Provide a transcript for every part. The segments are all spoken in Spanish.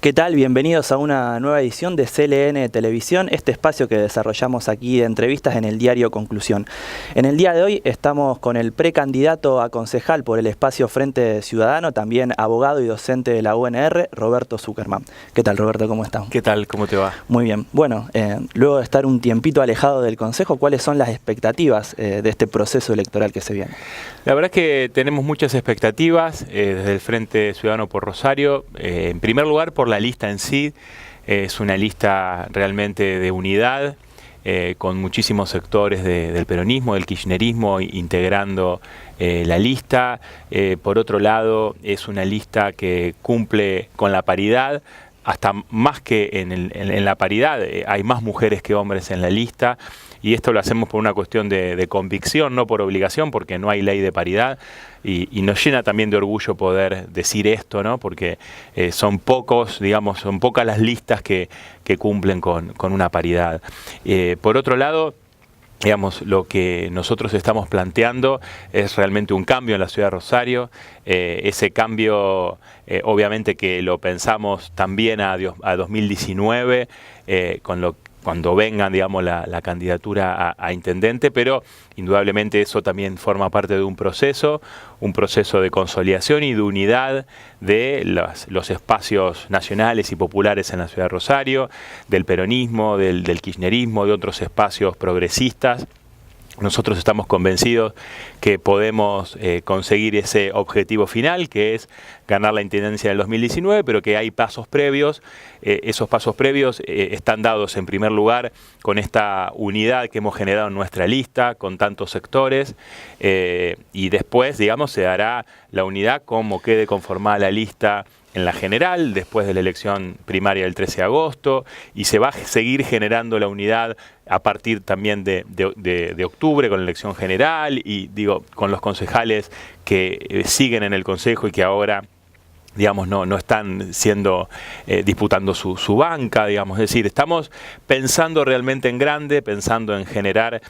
¿Qué tal? Bienvenidos a una nueva edición de CLN Televisión, este espacio que desarrollamos aquí de entrevistas en el diario Conclusión. En el día de hoy estamos con el precandidato a concejal por el espacio Frente Ciudadano, también abogado y docente de la UNR, Roberto Zuckerman. ¿Qué tal, Roberto? ¿Cómo estás? ¿Qué tal? ¿Cómo te va? Muy bien. Bueno, luego de estar un tiempito alejado del Consejo, ¿cuáles son las expectativas de este proceso electoral que se viene? La verdad es que tenemos muchas expectativas desde el Frente Ciudadano por Rosario. En primer lugar, por la lista en sí. Es una lista realmente de unidad, con muchísimos sectores del peronismo, del kirchnerismo integrando la lista. Por otro lado, es una lista que cumple con la paridad, hasta más que en la paridad. Hay más mujeres que hombres en la lista. Y esto lo hacemos por una cuestión de convicción, no por obligación, porque no hay ley de paridad. Y nos llena también de orgullo poder decir esto, ¿no? Porque son pocos, digamos, son pocas las listas que cumplen con una paridad. Por otro lado, digamos, lo que nosotros estamos planteando es realmente un cambio en la ciudad de Rosario. Ese cambio, obviamente que lo pensamos también a 2019, cuando vengan, digamos, la candidatura a intendente, pero indudablemente eso también forma parte de un proceso de consolidación y de unidad de los espacios nacionales y populares en la ciudad de Rosario, del peronismo, del kirchnerismo, de otros espacios progresistas. Nosotros estamos convencidos que podemos conseguir ese objetivo final, que es ganar la intendencia del 2019, pero que hay pasos previos. Esos pasos previos están dados en primer lugar con esta unidad que hemos generado en nuestra lista, con tantos sectores, y después, digamos, se dará la unidad como quede conformada la lista en la general, después de la elección primaria del 13 de agosto, y se va a seguir generando la unidad a partir también de octubre con la elección general y digo con los concejales que siguen en el Consejo y que ahora, digamos, no están disputando su banca, digamos. Es decir, estamos pensando realmente en grande, pensando en generar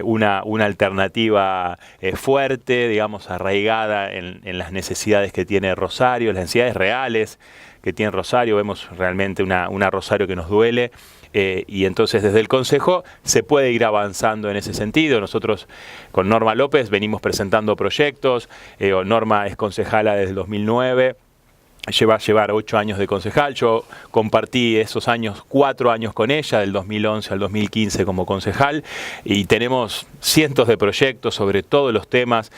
una alternativa fuerte, digamos, arraigada en las necesidades que tiene Rosario, las necesidades reales que tiene Rosario. Vemos realmente una Rosario que nos duele. Y entonces desde el Consejo se puede ir avanzando en ese sentido. Nosotros con Norma López venimos presentando proyectos. Norma es concejala desde el 2009. Va a llevar 8 años de concejal. Yo compartí esos años, 4 años con ella, del 2011 al 2015 como concejal, y tenemos cientos de proyectos sobre todos los temas,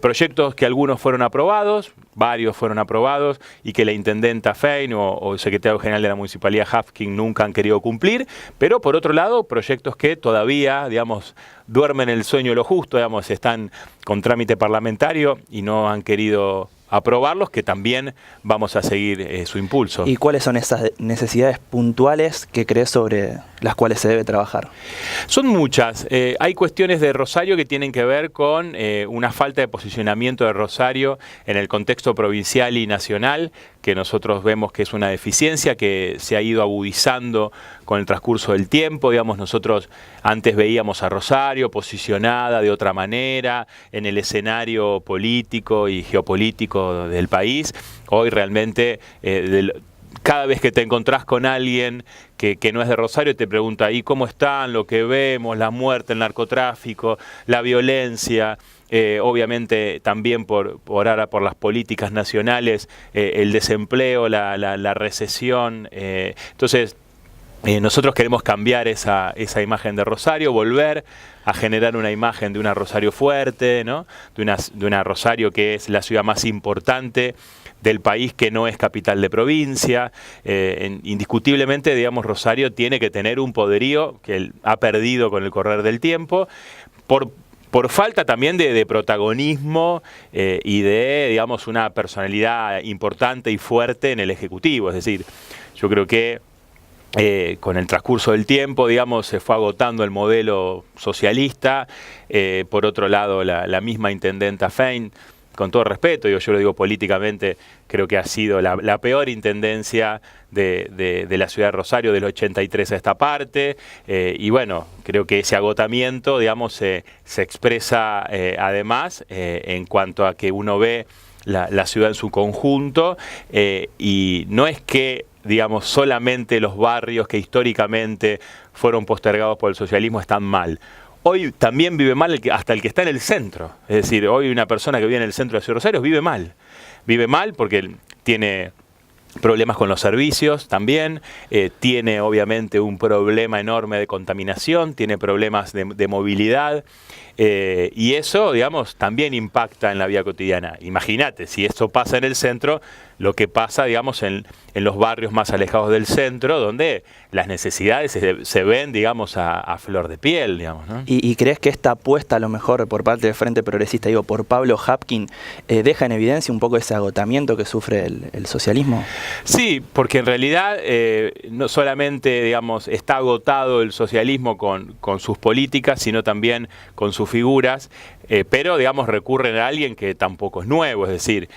proyectos que algunos fueron aprobados, varios fueron aprobados, y que la intendenta Fein o el secretario general de la Municipalidad Hafking nunca han querido cumplir, pero por otro lado, proyectos que todavía, digamos, duermen el sueño de lo justo, digamos, están con trámite parlamentario y no han querido aprobarlos, que también vamos a seguir su impulso. ¿Y cuáles son esas necesidades puntuales que crees sobre las cuales se debe trabajar? Son muchas. Hay cuestiones de Rosario que tienen que ver con una falta de posicionamiento de Rosario en el contexto provincial y nacional, que nosotros vemos que es una deficiencia que se ha ido agudizando con el transcurso del tiempo. Digamos, nosotros antes veíamos a Rosario posicionada de otra manera en el escenario político y geopolítico del país. Hoy realmente cada vez que te encontrás con alguien que no es de Rosario, te pregunta, ¿y cómo están? Lo que vemos, la muerte, el narcotráfico, la violencia, obviamente también por las políticas nacionales, el desempleo, la recesión. Entonces, nosotros queremos cambiar esa imagen de Rosario, volver a generar una imagen de una Rosario fuerte, ¿no? de una Rosario que es la ciudad más importante del país, que no es capital de provincia. Indiscutiblemente, digamos, Rosario tiene que tener un poderío que él ha perdido con el correr del tiempo, por falta también de protagonismo y de, digamos, una personalidad importante y fuerte en el Ejecutivo. Es decir, yo creo que con el transcurso del tiempo, digamos, se fue agotando el modelo socialista. Por otro lado, la misma intendenta Fein, con todo respeto, yo lo digo políticamente, creo que ha sido la peor intendencia de la ciudad de Rosario del 83 a esta parte, y bueno, creo que ese agotamiento, digamos, se expresa además en cuanto a que uno ve la ciudad en su conjunto, y no es que digamos, solamente los barrios que históricamente fueron postergados por el socialismo están mal. Hoy también vive mal hasta el que está en el centro. Es decir, hoy una persona que vive en el centro de Ciudad Rosario vive mal. Vive mal porque tiene problemas con los servicios también, tiene obviamente un problema enorme de contaminación, tiene problemas de movilidad, y eso, digamos, también impacta en la vida cotidiana. Imagínate, si esto pasa en el centro, lo que pasa, digamos, en los barrios más alejados del centro, donde las necesidades se ven, digamos, a flor de piel, digamos, ¿no? ¿Y crees que esta apuesta, a lo mejor por parte del Frente Progresista, digo, por Pablo Hapkin, deja en evidencia un poco ese agotamiento que sufre el socialismo? Sí, porque en realidad no solamente, digamos, está agotado el socialismo con sus políticas, sino también con sus figuras, pero, digamos, recurren a alguien que tampoco es nuevo, es decir,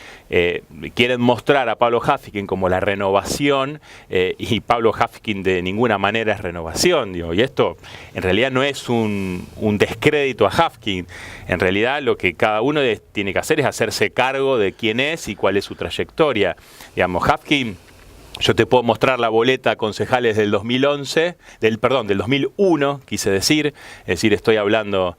quieren mostrar a Pablo Hapkin como la renovación, y Pablo Hapkin de ninguna manera es renovación, digo, y esto en realidad no es un descrédito a Hapkin. En realidad lo que cada uno tiene que hacer es hacerse cargo de quién es y cuál es su trayectoria. Digamos, Hapkin, yo te puedo mostrar la boleta a concejales del 2011, del 2001, quise decir, es decir, estoy hablando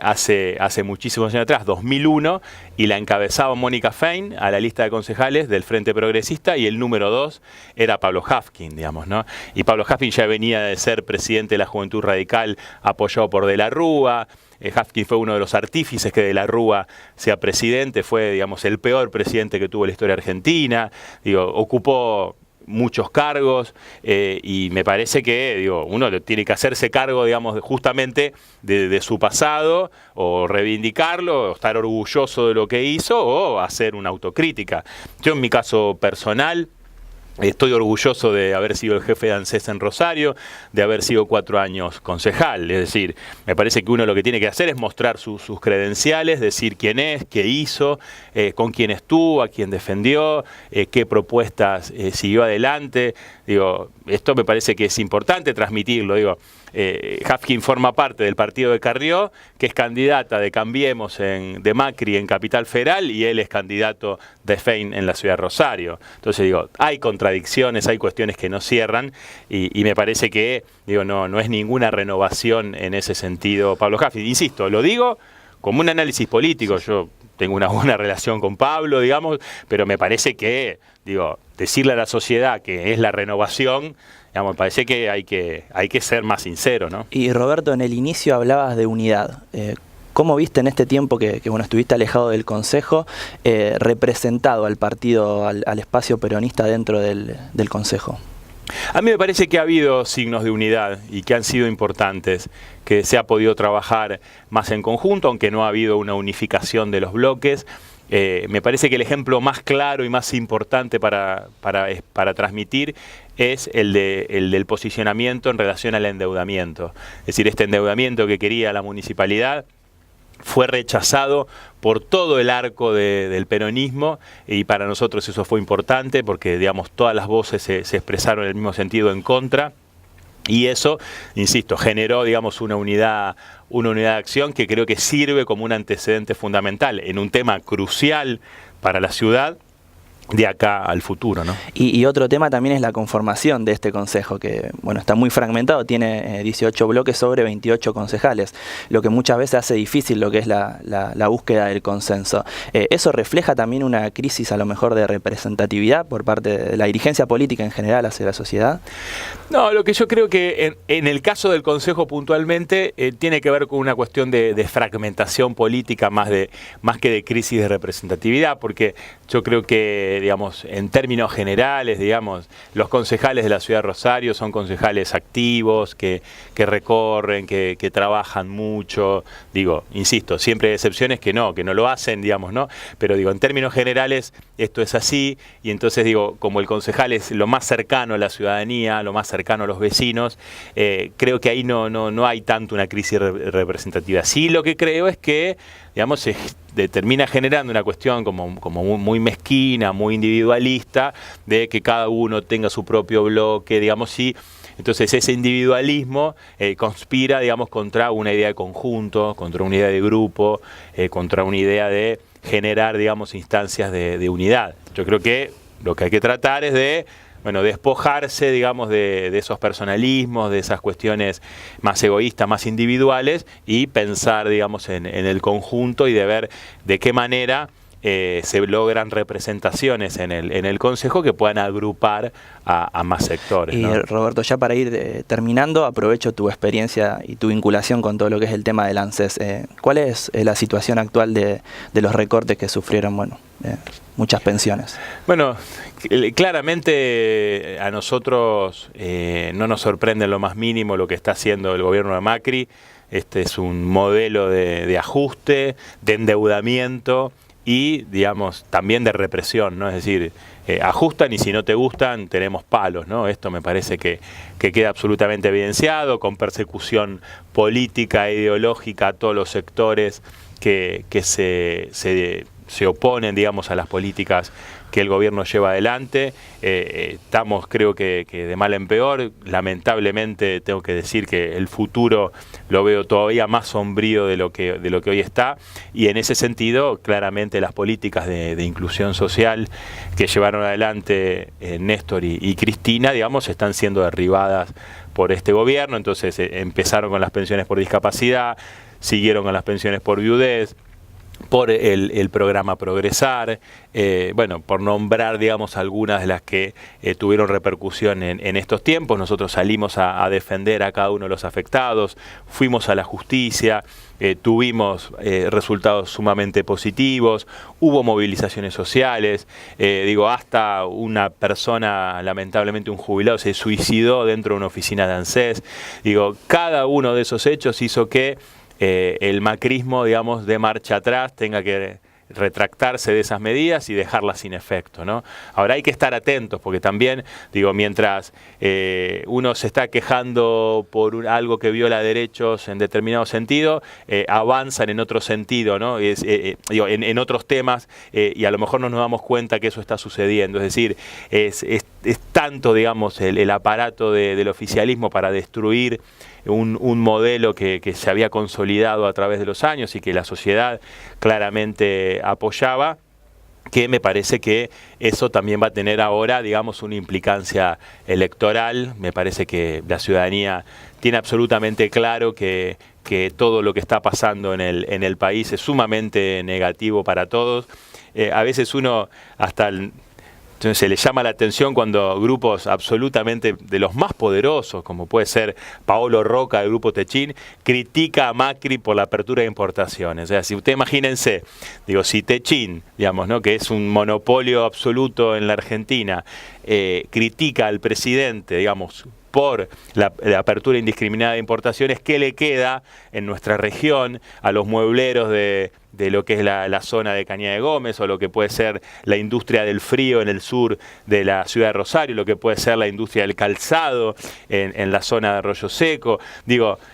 hace muchísimos años atrás, 2001, y la encabezaba Mónica Fein a la lista de concejales del Frente Progresista, y el número 2 era Pablo Hapkin, digamos, ¿no? Y Pablo Hapkin ya venía de ser presidente de la Juventud Radical, apoyado por De la Rúa. Hapkin fue uno de los artífices que De la Rúa sea presidente, fue, digamos, el peor presidente que tuvo la historia argentina, digo, ocupó muchos cargos, y me parece que, digo, uno tiene que hacerse cargo, digamos, justamente de su pasado, o reivindicarlo, o estar orgulloso de lo que hizo, o hacer una autocrítica. Yo, en mi caso personal, estoy orgulloso de haber sido el jefe de ANSES en Rosario, de haber sido 4 años concejal. Es decir, me parece que uno lo que tiene que hacer es mostrar sus credenciales, decir quién es, qué hizo, con quién estuvo, a quién defendió, qué propuestas siguió adelante. Digo, esto me parece que es importante transmitirlo. Digo, Hapkin forma parte del partido de Carrió, que es candidata de Cambiemos de Macri en Capital Federal, y él es candidato de Fein en la ciudad de Rosario. Entonces, digo, hay contradicciones, hay cuestiones que no cierran, y me parece que, digo, no es ninguna renovación en ese sentido Pablo Hapkin. Insisto, lo digo como un análisis político. Yo tengo una buena relación con Pablo, digamos, pero me parece que, digo, decirle a la sociedad que es la renovación, digamos, me parece que hay que ser más sincero, ¿no? Y Roberto, en el inicio hablabas de unidad. ¿Cómo viste en este tiempo que bueno, estuviste alejado del Consejo, representado al partido, al espacio peronista dentro del Consejo? A mí me parece que ha habido signos de unidad y que han sido importantes, que se ha podido trabajar más en conjunto, aunque no ha habido una unificación de los bloques. Me parece que el ejemplo más claro y más importante para transmitir es el del posicionamiento en relación al endeudamiento. Es decir, este endeudamiento que quería la municipalidad fue rechazado por todo el arco del peronismo, y para nosotros eso fue importante porque, digamos, todas las voces se expresaron en el mismo sentido en contra. Y eso, insisto, generó, digamos, una unidad de acción que creo que sirve como un antecedente fundamental en un tema crucial para la ciudad de acá al futuro, ¿no? Y otro tema también es la conformación de este consejo, que bueno, está muy fragmentado, tiene 18 bloques sobre 28 concejales, lo que muchas veces hace difícil lo que es la búsqueda del consenso. ¿Eso refleja también una crisis a lo mejor de representatividad por parte de la dirigencia política en general hacia la sociedad? No, lo que yo creo que en el caso del Consejo puntualmente tiene que ver con una cuestión de fragmentación política más que de crisis de representatividad, porque yo creo que, digamos, en términos generales, digamos, los concejales de la ciudad de Rosario son concejales activos, que recorren, que trabajan mucho. Digo, insisto, siempre hay excepciones que no lo hacen, digamos, ¿no? Pero digo, en términos generales esto es así, y entonces digo, como el concejal es lo más cercano a la ciudadanía, lo más cercano a los vecinos, creo que ahí no hay tanto una crisis representativa. Sí, lo que creo es que, digamos, se termina generando una cuestión como muy mezquina, muy individualista, de que cada uno tenga su propio bloque, digamos, sí. Entonces ese individualismo conspira, digamos, contra una idea de conjunto, contra una idea de grupo, contra una idea de generar, digamos, instancias de unidad. Yo creo que lo que hay que tratar es de bueno, despojarse, digamos, de esos personalismos, de esas cuestiones más egoístas, más individuales, y pensar, digamos, en el conjunto y de ver de qué manera se logran representaciones en el Consejo que puedan agrupar a más sectores, Y ¿no? Roberto, ya para ir terminando, aprovecho tu experiencia y tu vinculación con todo lo que es el tema del ANSES. ¿Cuál es la situación actual de los recortes que sufrieron, muchas pensiones? Bueno, claramente a nosotros no nos sorprende en lo más mínimo lo que está haciendo el gobierno de Macri. Este es un modelo de ajuste, de endeudamiento y, digamos, también de represión, ¿no? Es decir, ajustan y si no te gustan tenemos palos, ¿no? Esto me parece que queda absolutamente evidenciado, con persecución política e ideológica a todos los sectores que se oponen, digamos, a las políticas que el gobierno lleva adelante. Estamos, creo que de mal en peor. Lamentablemente tengo que decir que el futuro lo veo todavía más sombrío de lo que hoy está, y en ese sentido claramente las políticas de inclusión social que llevaron adelante Néstor y Cristina, digamos, están siendo derribadas por este gobierno. Entonces empezaron con las pensiones por discapacidad, siguieron con las pensiones por viudez, por el programa Progresar, bueno, por nombrar, digamos, algunas de las que tuvieron repercusión en estos tiempos. Nosotros salimos a defender a cada uno de los afectados, fuimos a la justicia, tuvimos resultados sumamente positivos, hubo movilizaciones sociales, hasta una persona, lamentablemente un jubilado, se suicidó dentro de una oficina de ANSES. Cada uno de esos hechos hizo que el macrismo, digamos, de marcha atrás tenga que retractarse de esas medidas y dejarlas sin efecto, ¿no? Ahora hay que estar atentos porque también, mientras uno se está quejando por algo que viola derechos en determinado sentido, avanzan en otro sentido, ¿no? En otros temas, y a lo mejor no nos damos cuenta que eso está sucediendo. Es decir, es tanto, digamos, el aparato del oficialismo para destruir un modelo que se había consolidado a través de los años y que la sociedad claramente apoyaba, que me parece que eso también va a tener ahora, digamos, una implicancia electoral. Me parece que la ciudadanía tiene absolutamente claro que todo lo que está pasando en el país es sumamente negativo para todos. A veces uno hasta entonces se le llama la atención cuando grupos absolutamente de los más poderosos, como puede ser Paolo Roca del grupo Techin, critica a Macri por la apertura de importaciones. O sea, si usted imagínense, si Techin, digamos, ¿no?, que es un monopolio absoluto en la Argentina, critica al presidente, digamos, por la apertura indiscriminada de importaciones, ¿qué le queda en nuestra región a los muebleros de lo que es la zona de Cañada de Gómez, o lo que puede ser la industria del frío en el sur de la ciudad de Rosario, lo que puede ser la industria del calzado en la zona de Arroyo Seco?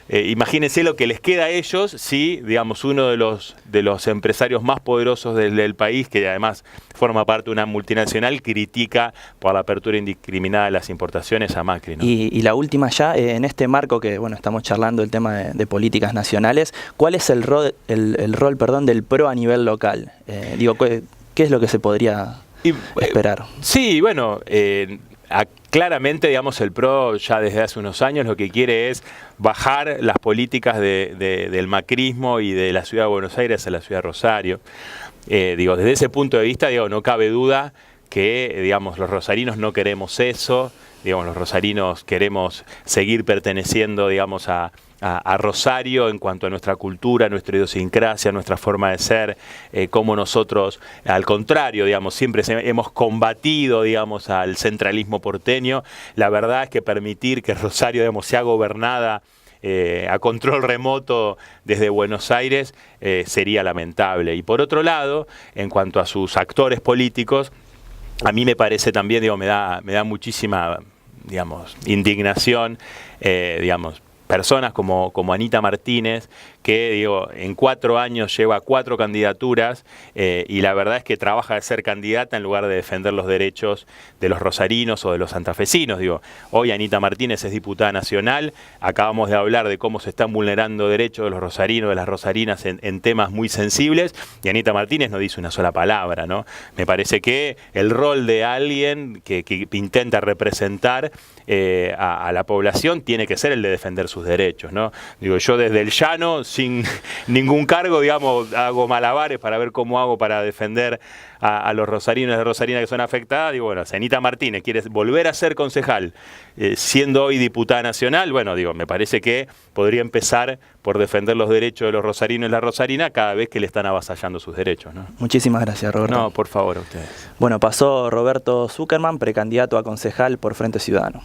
Imagínense lo que les queda a ellos si, digamos, uno de los empresarios más poderosos del país, que además forma parte de una multinacional, critica por la apertura indiscriminada de las importaciones a Macri, ¿no? Y la última ya, en este marco que estamos charlando el tema de políticas nacionales, ¿cuál es el rol del PRO a nivel local? ¿Qué es lo que se podría esperar? Sí, bueno, claramente, digamos, el PRO ya desde hace unos años lo que quiere es bajar las políticas del macrismo y de la ciudad de Buenos Aires a la ciudad de Rosario. Desde ese punto de vista, no cabe duda que, digamos, los rosarinos no queremos eso. Los rosarinos queremos seguir perteneciendo, digamos, a Rosario en cuanto a nuestra cultura, nuestra idiosincrasia, nuestra forma de ser, como nosotros, al contrario, digamos, siempre hemos combatido, digamos, al centralismo porteño. La verdad es que permitir que Rosario, digamos, sea gobernada a control remoto desde Buenos Aires sería lamentable. Y por otro lado, en cuanto a sus actores políticos, a mí me parece también, me da muchísima, digamos, indignación, personas como Anita Martínez, que digo, en 4 años lleva 4 candidaturas y la verdad es que trabaja de ser candidata en lugar de defender los derechos de los rosarinos o de los santafesinos. Digo, hoy Anita Martínez es diputada nacional, acabamos de hablar de cómo se están vulnerando derechos de los rosarinos, de las rosarinas en temas muy sensibles, y Anita Martínez no dice una sola palabra, ¿no? Me parece que el rol de alguien que intenta representar a la población tiene que ser el de defender sus derechos, ¿no? Digo, yo desde el llano, sin ningún cargo, digamos, hago malabares para ver cómo hago para defender a los rosarinos y las rosarinas que son afectadas. Digo, bueno, si Anita Martínez quiere volver a ser concejal, siendo hoy diputada nacional, bueno, digo, me parece que podría empezar por defender los derechos de los rosarinos y las rosarinas cada vez que le están avasallando sus derechos, ¿no? Muchísimas gracias, Roberto. No, por favor, a ustedes. Bueno, pasó Roberto Zuckerman, precandidato a concejal por Frente Ciudadano.